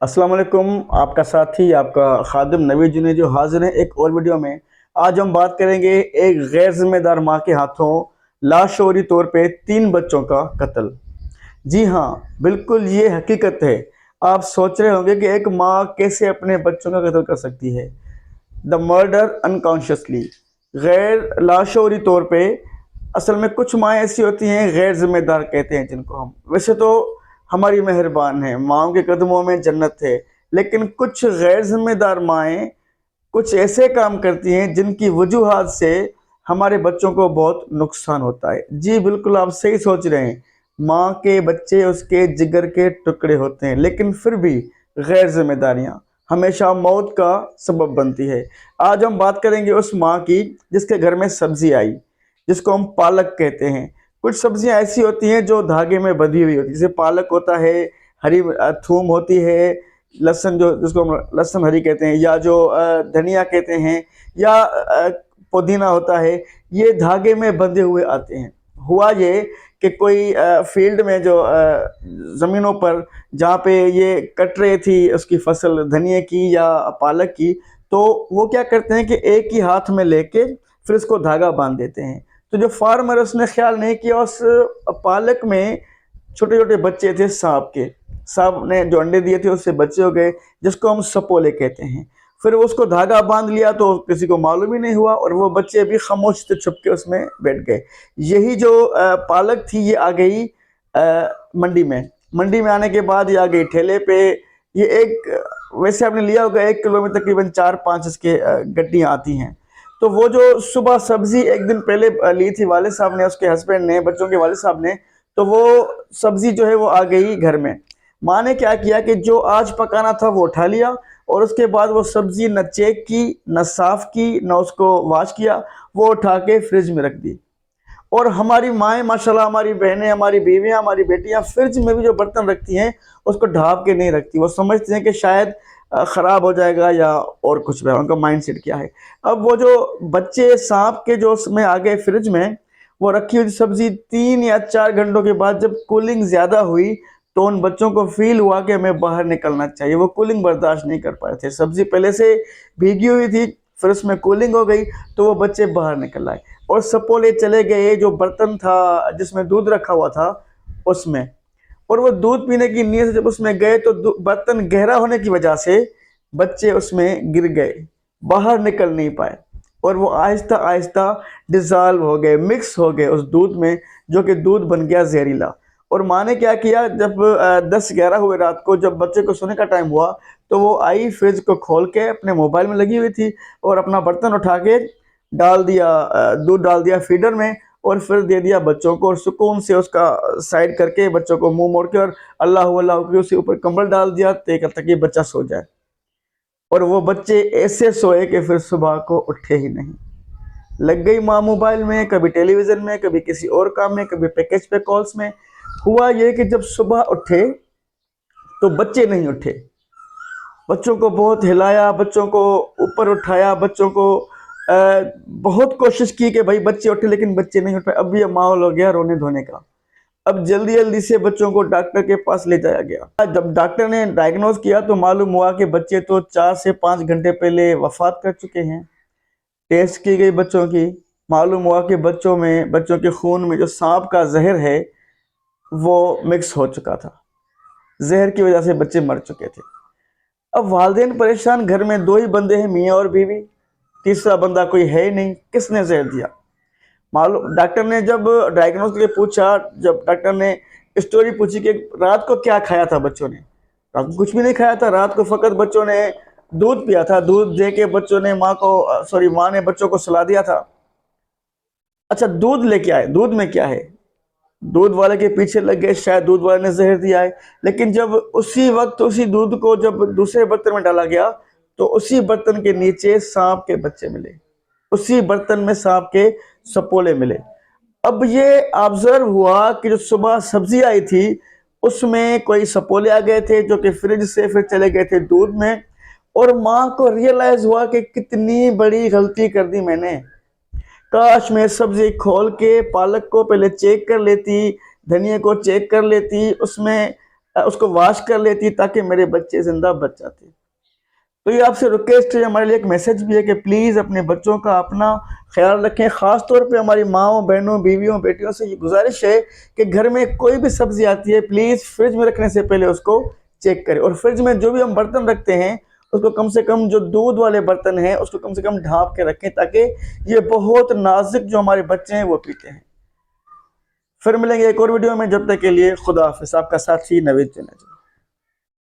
अस्सलाम वालेकुम। आपका साथी आपका खादिम नवीद जुनेद जो हाजिर है एक और वीडियो में। आज हम बात करेंगे एक गैर जिम्मेदार माँ के हाथों लाशौरी तौर पे 3 बच्चों का कत्ल। जी हाँ, बिल्कुल ये हकीकत है। आप सोच रहे होंगे कि एक माँ कैसे अपने बच्चों का कत्ल कर सकती है। द मर्डर अनकॉन्शियसली, गैर लाशौरी तौर पे। असल में कुछ माँ ऐसी होती हैं, गैर जिम्मेदार कहते हैं जिनको हम। वैसे तो हमारी मेहरबान है, माँओं के कदमों में जन्नत है, लेकिन कुछ गैर जिम्मेदार माएँ कुछ ऐसे काम करती हैं जिनकी वजूहात से हमारे बच्चों को बहुत नुकसान होता है। जी बिल्कुल, आप सही सोच रहे हैं। माँ के बच्चे उसके जिगर के टुकड़े होते हैं, लेकिन फिर भी गैर जिम्मेदारियाँ हमेशा मौत का सबब बनती है। आज हम बात करेंगे उस माँ की जिसके घर में सब्जी आई, जिसको हम पालक कहते हैं। कुछ सब्जियां ऐसी होती हैं जो धागे में बंधी हुई होती है, जैसे पालक होता है, हरी थूम होती है, लहसुन जो जिसको हम लहसुन हरी कहते हैं, या जो धनिया कहते हैं, या पुदीना होता है। ये धागे में बंधे हुए आते हैं। हुआ ये कि कोई फील्ड में जो ज़मीनों पर जहाँ पे ये कट रही थी उसकी फसल धनिया की या पालक की, तो वो क्या करते हैं कि एक ही हाथ में लेके फिर इसको धागा बांध देते हैं। तो जो फार्मर उसने ख्याल नहीं किया, उस पालक में छोटे छोटे बच्चे थे सांप के। सांप ने जो अंडे दिए थे उससे बच्चे हो गए, जिसको हम सपोले कहते हैं। फिर वो उसको धागा बांध लिया तो किसी को मालूम ही नहीं हुआ, और वो बच्चे भी खामोश से छुप के उसमें बैठ गए। यही जो पालक थी ये आ गई मंडी में। मंडी में आने के बाद ये आ गई ठेले पे। ये एक वैसे आपने लिया होगा 1 किलो में तकरीबन 4-5 इसके गड्डियाँ आती हैं। तो वो जो सुबह सब्जी एक दिन पहले ली थी वाले साहब ने, उसके हस्बैंड ने, बच्चों के वाले साहब ने, तो वो सब्जी जो है वो आ गई घर में। माँ ने क्या किया कि जो आज पकाना था वो उठा लिया, और उसके बाद वो सब्जी न चेक की, न साफ की, न उसको वॉश किया, वो उठा के फ्रिज में रख दी। और हमारी माएँ माशाल्लाह, हमारी बहनें, हमारी बीवियाँ, हमारी बेटियाँ फ्रिज में भी जो बर्तन रखती हैं उसको ढाँप के नहीं रखती। वो समझती हैं कि शायद ख़राब हो जाएगा या और कुछ है, उनका माइंड सेट क्या है। अब वो जो बच्चे सांप के जो उसमें आ गए फ्रिज में, वो रखी हुई सब्जी 3 या 4 घंटों के बाद जब कूलिंग ज़्यादा हुई तो उन बच्चों को फील हुआ कि हमें बाहर निकलना चाहिए। वो कूलिंग बर्दाश्त नहीं कर पाए थे, सब्जी पहले से भीगी हुई थी, फिर उसमें कूलिंग हो गई तो वो बच्चे बाहर निकल आए और सपोले चले गए जो बर्तन था जिसमें दूध रखा हुआ था उसमें। और वो दूध पीने की नीयत से जब उसमें गए तो बर्तन गहरा होने की वजह से बच्चे उसमें गिर गए, बाहर निकल नहीं पाए, और वो आहिस्ता आहिस्ता डिज़ॉल्व हो गए, मिक्स हो गए उस दूध में, जो कि दूध बन गया जहरीला। और माँ ने क्या किया, जब 10-11 हुए रात को, जब बच्चे को सोने का टाइम हुआ, तो वो आई, फ्रिज को खोल के अपने मोबाइल में लगी हुई थी, और अपना बर्तन उठा के डाल दिया, दूध डाल दिया फीडर में, और फिर दे दिया बच्चों को, और सुकून से उसका साइड करके बच्चों को मुंह मोड़ के और अल्लाह अल्लाह के उसके ऊपर कंबल डाल दिया ताकि बच्चा सो जाए। और वो बच्चे ऐसे सोए कि फिर सुबह को उठे ही नहीं। लग गई माँ मोबाइल में, कभी टेलीविज़न में, कभी किसी और काम में, कभी पैकेज पे कॉल्स में। हुआ ये कि जब सुबह उठे तो बच्चे नहीं उठे। बच्चों को बहुत हिलाया, बच्चों को ऊपर उठाया, बच्चों को बहुत कोशिश की कि भाई बच्चे उठे, लेकिन बच्चे नहीं उठ पाए। अब ये माहौल हो गया रोने धोने का। अब जल्दी जल्दी से बच्चों को डॉक्टर के पास ले जाया गया। जब डॉक्टर ने डायग्नोज किया तो मालूम हुआ कि बच्चे तो 4 से 5 घंटे पहले वफात कर चुके हैं। टेस्ट की गई बच्चों की, मालूम हुआ कि बच्चों के खून में जो सांप का जहर है वो मिक्स हो चुका था। जहर की वजह से बच्चे मर चुके थे। अब वालिदैन परेशान, घर में 2 ही बंदे हैं, मियाँ और बीवी, तीसरा बंदा कोई है ही नहीं, किसने जहर दिया। मालूम डॉक्टर ने जब डायग्नोज के लिए पूछा, जब डॉक्टर ने स्टोरी पूछी कि रात को क्या खाया था बच्चों ने, रात को कुछ भी नहीं खाया था, रात को फकत बच्चों ने दूध पिया था, दूध दे के बच्चों ने माँ ने बच्चों को सुला दिया था। अच्छा, दूध लेके आए, दूध में क्या है, दूध वाले के पीछे लग गए, शायद दूध वाले ने जहर दिया है। लेकिन जब उसी वक्त उसी दूध को जब दूसरे बर्तन में डाला गया तो उसी बर्तन के नीचे सांप के बच्चे मिले, उसी बर्तन में सांप के सपोले मिले। अब ये ऑब्जर्व हुआ कि जो सुबह सब्जी आई थी उसमें कोई सपोले आ गए थे, जो कि फ्रिज से फिर चले गए थे दूध में। और माँ को रियलाइज हुआ कि कितनी बड़ी गलती कर दी मैंने। काश मैं सब्जी खोल के पालक को पहले चेक कर लेती, धनिया को चेक कर लेती, उसमें اس کو واش کر لیتی تاکہ میرے بچے زندہ بچ جاتے۔ تو یہ آپ سے ریکویسٹ ہے، ہمارے لیے ایک میسج بھی ہے کہ پلیز اپنے بچوں کا اپنا خیال رکھیں۔ خاص طور پہ ہماری ماؤں، بہنوں، بیویوں، بیٹیوں سے یہ گزارش ہے کہ گھر میں کوئی بھی سبزی آتی ہے پلیز فریج میں رکھنے سے پہلے اس کو چیک کریں، اور فریج میں جو بھی ہم برتن رکھتے ہیں اس کو کم سے کم، جو دودھ والے برتن ہیں اس کو کم سے کم ڈھانپ کے رکھیں تاکہ یہ بہت نازک جو ہمارے بچے ہیں وہ پیتے ہیں۔ پھر ملیں گے ایک اور ویڈیو میں، جب تک کے لیے خدا حافظ۔ آپ کا ساتھی نوید جنید۔